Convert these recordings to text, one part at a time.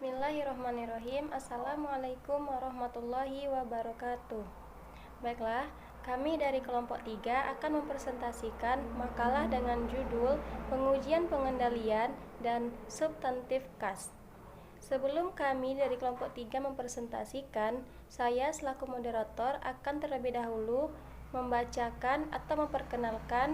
Bismillahirrahmanirrahim. Assalamualaikum warahmatullahi wabarakatuh. Baiklah, kami dari kelompok 3 akan mempresentasikan makalah dengan judul Pengujian Pengendalian dan Substantif KAS. Sebelum kami dari kelompok 3 mempresentasikan, saya selaku moderator akan terlebih dahulu membacakan atau memperkenalkan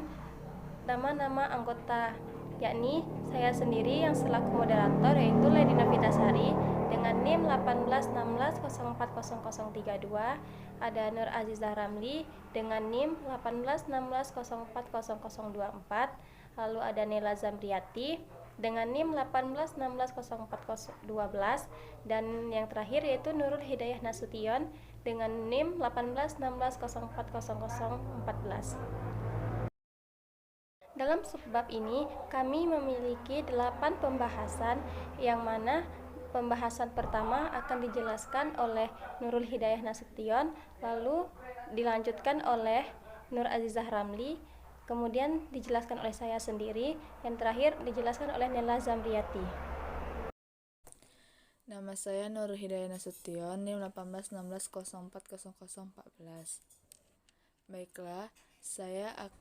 nama-nama anggota, yakni saya sendiri yang selaku moderator yaitu Lady Novitasari dengan NIM 1816040032, ada Nur Azizah Ramli dengan NIM 1816040024, lalu ada Nela Zamriati dengan NIM 1816040012, dan yang terakhir yaitu Nurul Hidayah Nasution dengan NIM 1816040014. Dalam subbab ini, kami memiliki 8 pembahasan, yang mana pembahasan pertama akan dijelaskan oleh Nurul Hidayah Nasution, lalu dilanjutkan oleh Nur Azizah Ramli, kemudian dijelaskan oleh saya sendiri, yang terakhir dijelaskan oleh Nela Zamriati. Nama saya Nurul Hidayah Nasution, NIM 1816040014. Baiklah, saya akan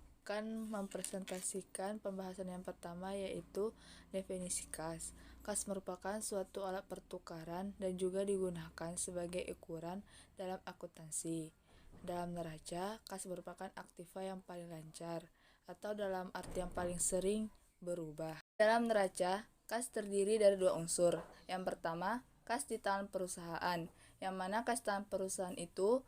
mempresentasikan pembahasan yang pertama, yaitu definisi kas. Kas merupakan suatu alat pertukaran dan juga digunakan sebagai ukuran dalam akuntansi. Dalam neraca, kas merupakan aktiva yang paling lancar, atau dalam arti yang paling sering berubah. Dalam neraca, kas terdiri dari 2 unsur. Yang pertama, kas di tangan perusahaan, yang mana kas tangan perusahaan itu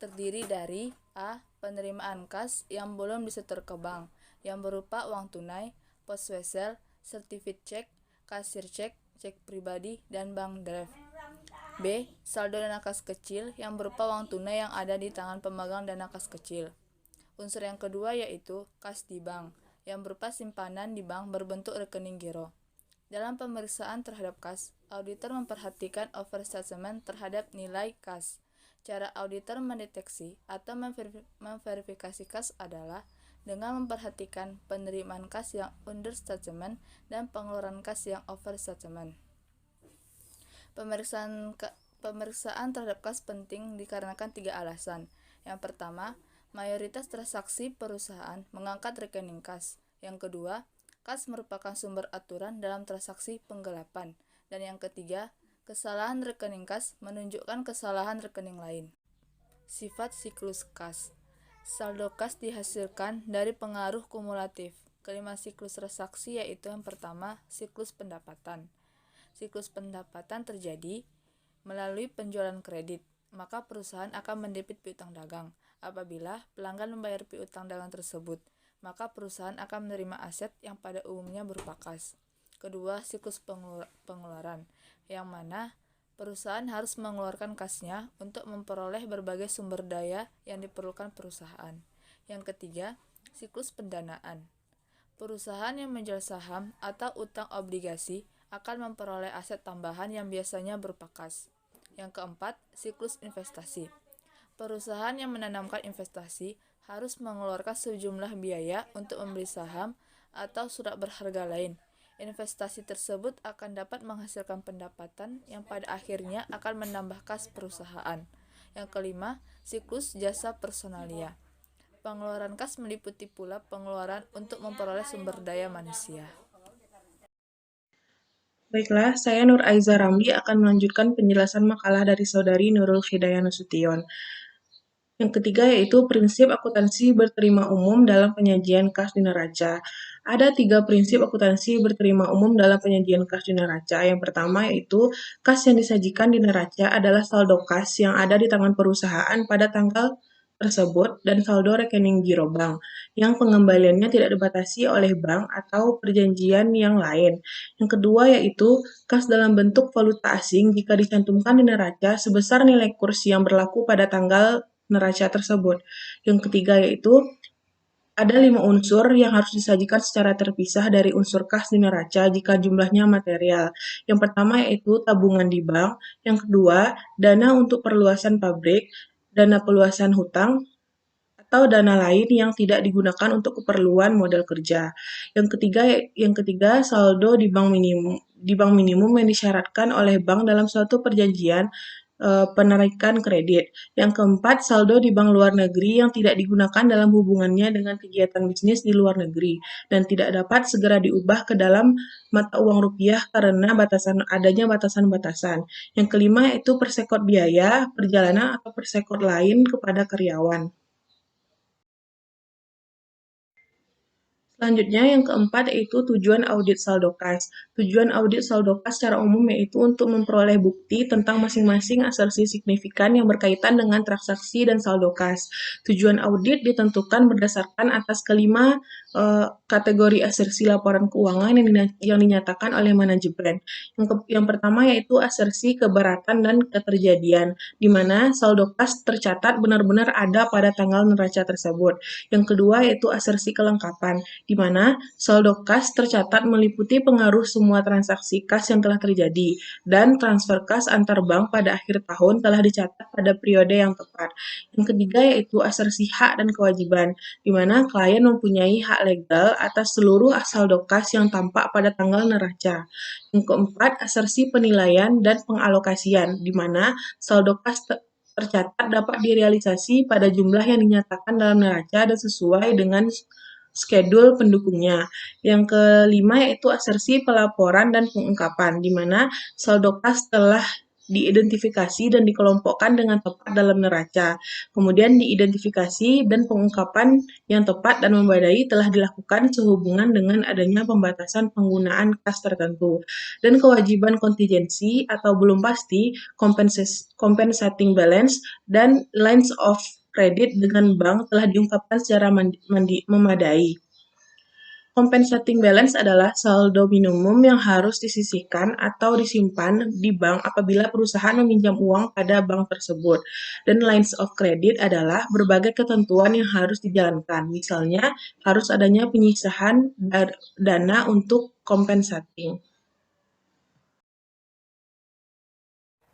terdiri dari A. Penerimaan kas yang belum disetor ke bank, yang berupa uang tunai, post wesel, certificate check, kasir cek, cek pribadi, dan bank draft. B. Saldo dana kas kecil yang berupa uang tunai yang ada di tangan pemegang dana kas kecil. Unsur yang kedua yaitu kas di bank, yang berupa simpanan di bank berbentuk rekening giro. Dalam pemeriksaan terhadap kas, auditor memperhatikan overstatement terhadap nilai kas. Cara auditor mendeteksi atau memverifikasi kas adalah dengan memperhatikan penerimaan kas yang understatement dan pengeluaran kas yang overstatement. Pemeriksaan terhadap kas penting dikarenakan 3 alasan. Yang pertama, mayoritas transaksi perusahaan mengangkat rekening kas. Yang kedua, kas merupakan sumber aturan dalam transaksi penggelapan. Dan yang ketiga, kesalahan rekening kas menunjukkan kesalahan rekening lain. Sifat siklus kas. Saldo kas dihasilkan dari pengaruh kumulatif kelima siklus transaksi, yaitu yang pertama, siklus pendapatan. Siklus pendapatan terjadi melalui penjualan kredit, maka perusahaan akan mendebit piutang dagang. Apabila pelanggan membayar piutang dagang tersebut, maka perusahaan akan menerima aset yang pada umumnya berupa kas. Kedua, siklus pengeluaran, yang mana perusahaan harus mengeluarkan kasnya untuk memperoleh berbagai sumber daya yang diperlukan perusahaan. Yang ketiga, siklus pendanaan. Perusahaan yang menjual saham atau utang obligasi akan memperoleh aset tambahan yang biasanya berupa kas. Yang keempat, siklus investasi. Perusahaan yang menanamkan investasi harus mengeluarkan sejumlah biaya untuk membeli saham atau surat berharga lain. Investasi tersebut akan dapat menghasilkan pendapatan yang pada akhirnya akan menambah kas perusahaan. Yang kelima, siklus jasa personalia. Pengeluaran kas meliputi pula pengeluaran untuk memperoleh sumber daya manusia. Baiklah, saya Nur Aiza Ramli akan melanjutkan penjelasan makalah dari Saudari Nurul Hidayah Nasution. Yang ketiga yaitu prinsip akuntansi berterima umum dalam penyajian kas di neraca. Ada 3 prinsip akuntansi berterima umum dalam penyajian kas di neraca. Yang pertama yaitu kas yang disajikan di neraca adalah saldo kas yang ada di tangan perusahaan pada tanggal tersebut dan saldo rekening giro bank yang pengembaliannya tidak dibatasi oleh bank atau perjanjian yang lain. Yang kedua yaitu kas dalam bentuk valuta asing jika dicantumkan di neraca sebesar nilai kurs yang berlaku pada tanggal neraca tersebut. Yang ketiga yaitu ada 5 unsur yang harus disajikan secara terpisah dari unsur kas di neraca jika jumlahnya material. Yang pertama yaitu tabungan di bank, yang kedua dana untuk perluasan pabrik, dana perluasan hutang, atau dana lain yang tidak digunakan untuk keperluan modal kerja. Yang ketiga saldo di bank di bank minimum yang disyaratkan oleh bank dalam suatu perjanjian penarikan kredit. Yang keempat, saldo di bank luar negeri yang tidak digunakan dalam hubungannya dengan kegiatan bisnis di luar negeri dan tidak dapat segera diubah ke dalam mata uang rupiah karena adanya batasan-batasan. Yang kelima yaitu persekot biaya, perjalanan atau persekot lain kepada karyawan. Selanjutnya, yang keempat yaitu tujuan audit saldo kas. Tujuan audit saldo kas secara umum yaitu untuk memperoleh bukti tentang masing-masing asersi signifikan yang berkaitan dengan transaksi dan saldo kas. Tujuan audit ditentukan berdasarkan atas kelima kategori asersi laporan keuangan yang dinyatakan oleh manajemen. Yang pertama yaitu asersi keberatan dan keterjadian, di mana saldo kas tercatat benar-benar ada pada tanggal neraca tersebut. Yang kedua yaitu asersi kelengkapan, di mana saldo kas tercatat meliputi pengaruh semua transaksi kas yang telah terjadi, dan transfer kas antar bank pada akhir tahun telah dicatat pada periode yang tepat. Yang ketiga yaitu asersi hak dan kewajiban, di mana klien mempunyai hak legal atas seluruh saldo kas yang tampak pada tanggal neraca. Yang keempat, asersi penilaian dan pengalokasian, di mana saldo kas tercatat dapat direalisasi pada jumlah yang dinyatakan dalam neraca dan sesuai dengan schedule pendukungnya. Yang kelima yaitu asersi pelaporan dan pengungkapan, di mana saldo kas telah diidentifikasi dan dikelompokkan dengan tepat dalam neraca. Kemudian diidentifikasi dan pengungkapan yang tepat dan memadai telah dilakukan sehubungan dengan adanya pembatasan penggunaan kas tertentu. Dan kewajiban kontingensi atau belum pasti, compensating balance, dan lines of kredit dengan bank telah diungkapkan secara memadai. Compensating balance adalah saldo minimum yang harus disisihkan atau disimpan di bank apabila perusahaan meminjam uang pada bank tersebut. Dan lines of credit adalah berbagai ketentuan yang harus dijalankan. Misalnya, harus adanya penyisahan dana untuk compensating.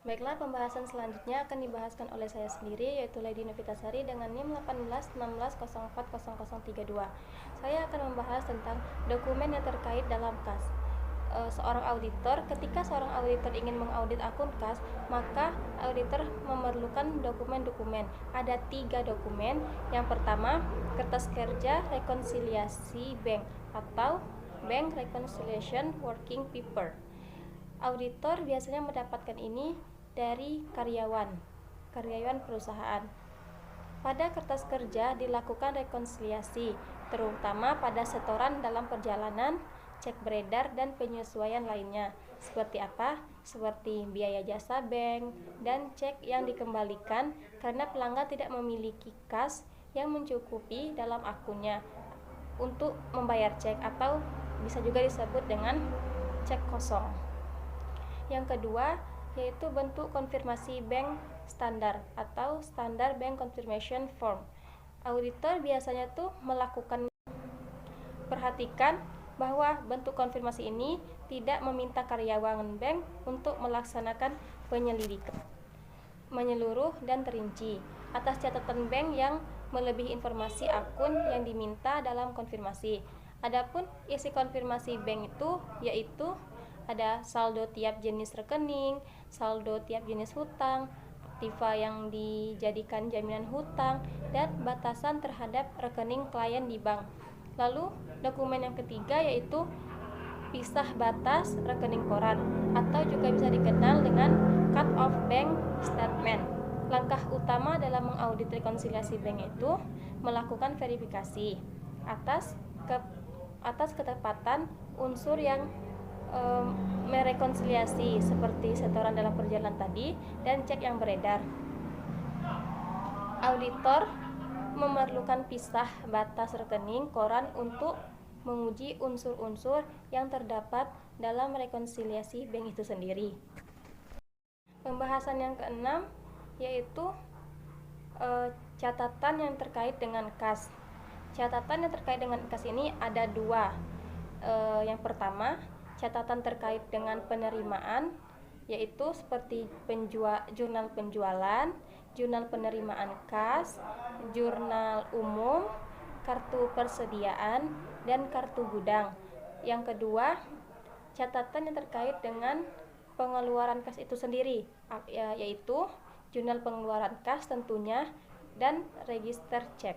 Baiklah, pembahasan selanjutnya akan dibahaskan oleh saya sendiri, yaitu Lady Novitasari dengan NIM 1816040032. Saya akan membahas tentang dokumen yang terkait dalam kas. Ketika seorang auditor ingin mengaudit akun kas, maka auditor memerlukan dokumen-dokumen. Ada 3 dokumen. Yang pertama, kertas kerja rekonsiliasi bank atau Bank Reconciliation Working Paper. Auditor biasanya mendapatkan ini dari karyawan perusahaan. Pada kertas kerja dilakukan rekonsiliasi, terutama pada setoran dalam perjalanan, cek beredar, dan penyesuaian lainnya. Seperti apa? Seperti biaya jasa bank dan cek yang dikembalikan karena pelanggan tidak memiliki kas yang mencukupi dalam akunnya untuk membayar cek, atau bisa juga disebut dengan cek kosong. Yang kedua yaitu bentuk konfirmasi bank standar atau Standard Bank Confirmation Form. Auditor biasanya melakukan, perhatikan bahwa bentuk konfirmasi ini tidak meminta karyawan bank untuk melaksanakan penyelidikan menyeluruh dan terinci atas catatan bank yang melebihi informasi akun yang diminta dalam konfirmasi. Adapun isi konfirmasi bank itu yaitu ada saldo tiap jenis rekening, saldo tiap jenis hutang, aktiva yang dijadikan jaminan hutang, dan batasan terhadap rekening klien di bank. Lalu dokumen yang ketiga yaitu pisah batas rekening koran atau juga bisa dikenal dengan cut off bank statement. Langkah utama dalam mengaudit rekonsiliasi bank itu melakukan verifikasi atas ketepatan unsur yang merekonsiliasi seperti setoran dalam perjalanan tadi dan cek yang beredar. Auditor memerlukan pisah batas rekening koran untuk menguji unsur-unsur yang terdapat dalam rekonsiliasi bank itu sendiri. Pembahasan yang keenam yaitu catatan yang terkait dengan kas. Catatan yang terkait dengan kas ini ada 2. Yang pertama, catatan terkait dengan penerimaan, yaitu seperti jurnal penjualan, jurnal penerimaan kas, jurnal umum, kartu persediaan, dan kartu gudang. Yang kedua, catatan yang terkait dengan pengeluaran kas itu sendiri, yaitu jurnal pengeluaran kas tentunya dan register cek.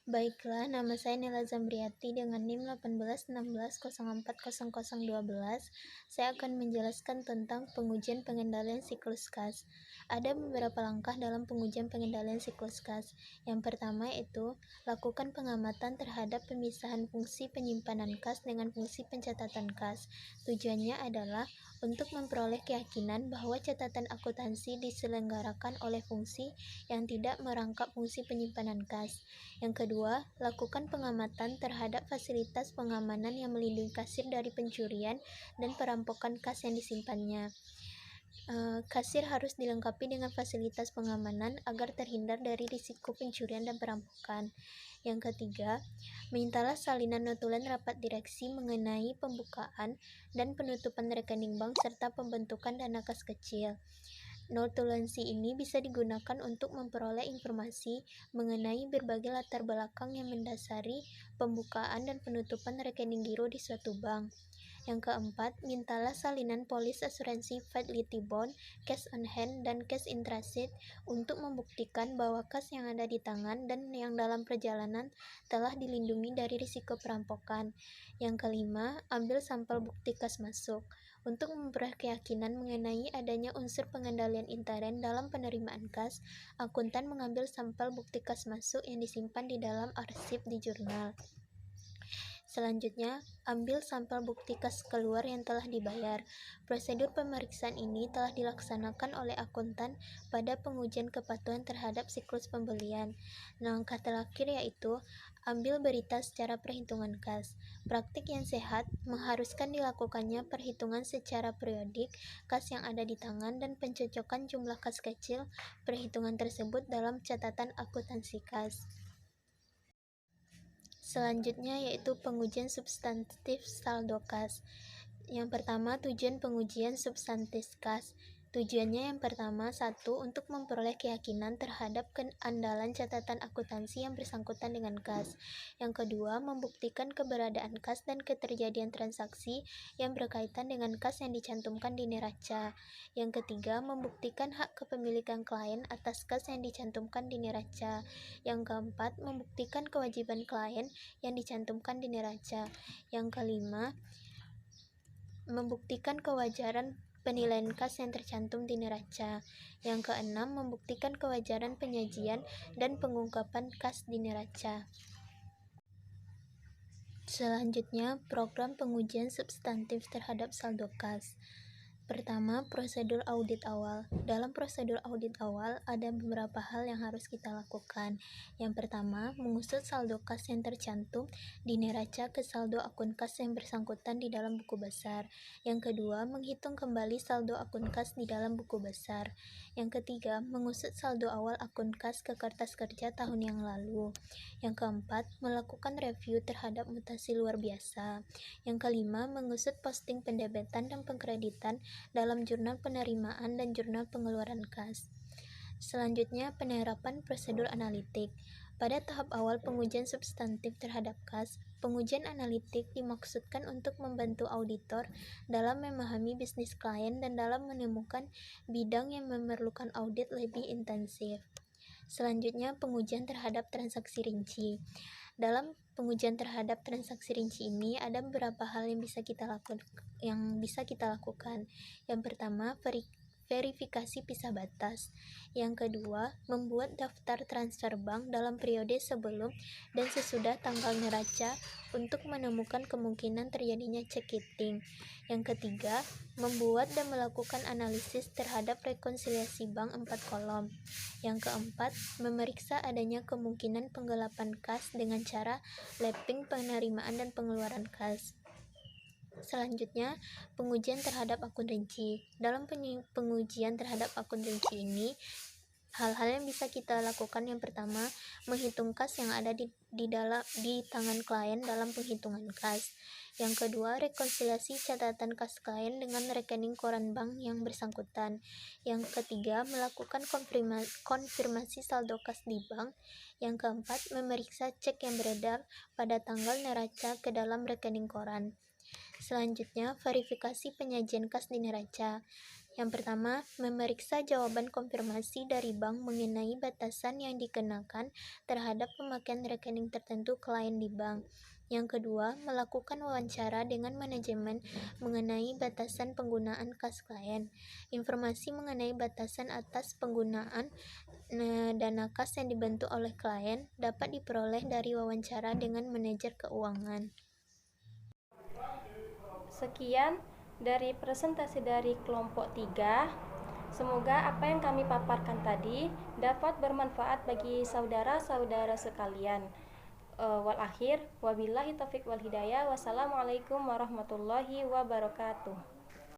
Baiklah, nama saya Nela Zambriati dengan NIM 1816040012. Saya akan menjelaskan tentang pengujian pengendalian siklus kas. Ada beberapa langkah dalam pengujian pengendalian siklus kas. Yang pertama yaitu lakukan pengamatan terhadap pemisahan fungsi penyimpanan kas dengan fungsi pencatatan kas. Tujuannya adalah untuk memperoleh keyakinan bahwa catatan akuntansi diselenggarakan oleh fungsi yang tidak merangkap fungsi penyimpanan kas. Yang kedua, lakukan pengamatan terhadap fasilitas pengamanan yang melindungi kasir dari pencurian dan perampokan kas yang disimpannya. Kasir harus dilengkapi dengan fasilitas pengamanan agar terhindar dari risiko pencurian dan perampokan. Yang ketiga, mintalah salinan notulen rapat direksi mengenai pembukaan dan penutupan rekening bank serta pembentukan dana kas kecil. Notulensi ini bisa digunakan untuk memperoleh informasi mengenai berbagai latar belakang yang mendasari pembukaan dan penutupan rekening giro di suatu bank. Yang keempat, mintalah salinan polis asuransi fidelity bond, cash on hand, dan cash in transit untuk membuktikan bahwa kas yang ada di tangan dan yang dalam perjalanan telah dilindungi dari risiko perampokan. Yang kelima, ambil sampel bukti kas masuk. Untuk memperoleh keyakinan mengenai adanya unsur pengendalian intern dalam penerimaan kas, akuntan mengambil sampel bukti kas masuk yang disimpan di dalam arsip di jurnal. Selanjutnya, ambil sampel bukti kas keluar yang telah dibayar. Prosedur pemeriksaan ini telah dilaksanakan oleh akuntan pada pengujian kepatuhan terhadap siklus pembelian. Langkah terakhir yaitu ambil berita secara perhitungan kas. Praktik yang sehat mengharuskan dilakukannya perhitungan secara periodik kas yang ada di tangan dan pencocokan jumlah kas kecil perhitungan tersebut dalam catatan akuntansi kas. Selanjutnya yaitu pengujian substantif saldo kas. Yang pertama, tujuan pengujian substantif kas. Tujuannya yang pertama, satu, untuk memperoleh keyakinan terhadap keandalan catatan akuntansi yang bersangkutan dengan kas. Yang kedua, membuktikan keberadaan kas dan keterjadian transaksi yang berkaitan dengan kas yang dicantumkan di neraca. Yang ketiga, membuktikan hak kepemilikan klien atas kas yang dicantumkan di neraca. Yang keempat, membuktikan kewajiban klien yang dicantumkan di neraca. Yang kelima, membuktikan kewajaran penilaian kas yang tercantum di neraca. Yang keenam, membuktikan kewajaran penyajian dan pengungkapan kas di neraca. Selanjutnya, program pengujian substantif terhadap saldo kas. Pertama, prosedur audit awal. Dalam prosedur audit awal, ada beberapa hal yang harus kita lakukan. Yang pertama, mengusut saldo kas yang tercantum di neraca ke saldo akun kas yang bersangkutan di dalam buku besar. Yang kedua, menghitung kembali saldo akun kas di dalam buku besar. Yang ketiga, mengusut saldo awal akun kas ke kertas kerja tahun yang lalu. Yang keempat, melakukan review terhadap mutasi luar biasa. Yang kelima, mengusut posting pendebetan dan pengkreditan dalam jurnal penerimaan dan jurnal pengeluaran kas. Selanjutnya, penerapan prosedur analitik. Pada tahap awal pengujian substantif terhadap kas, pengujian analitik dimaksudkan untuk membantu auditor dalam memahami bisnis klien dan dalam menemukan bidang yang memerlukan audit lebih intensif. Selanjutnya, pengujian terhadap transaksi rinci. Dalam pengujian terhadap transaksi rinci ini ada beberapa hal yang bisa kita lakukan. Yang pertama, verifikasi pisah batas. Yang kedua, membuat daftar transfer bank dalam periode sebelum dan sesudah tanggal neraca untuk menemukan kemungkinan terjadinya check kiting. Yang ketiga, membuat dan melakukan analisis terhadap rekonsiliasi bank 4 kolom. Yang keempat, memeriksa adanya kemungkinan penggelapan kas dengan cara lapping penerimaan dan pengeluaran kas. Selanjutnya, pengujian terhadap akun rinci. Dalam pengujian terhadap akun rinci ini, hal-hal yang bisa kita lakukan yang pertama, menghitung kas yang ada di tangan klien dalam penghitungan kas. Yang kedua, rekonsiliasi catatan kas klien dengan rekening koran bank yang bersangkutan. Yang ketiga, melakukan konfirmasi saldo kas di bank. Yang keempat, memeriksa cek yang beredar pada tanggal neraca ke dalam rekening koran. Selanjutnya, verifikasi penyajian kas di neraca. Yang pertama, memeriksa jawaban konfirmasi dari bank mengenai batasan yang dikenakan terhadap pemakaian rekening tertentu klien di bank. Yang kedua, melakukan wawancara dengan manajemen mengenai batasan penggunaan kas klien. Informasi mengenai batasan atas penggunaan dana kas yang dibentuk oleh klien dapat diperoleh dari wawancara dengan manajer keuangan. Sekian dari presentasi dari kelompok 3. Semoga apa yang kami paparkan tadi dapat bermanfaat bagi saudara-saudara sekalian. Wal akhir, wabillahi taufiq wal hidayah. Wassalamualaikum warahmatullahi wabarakatuh.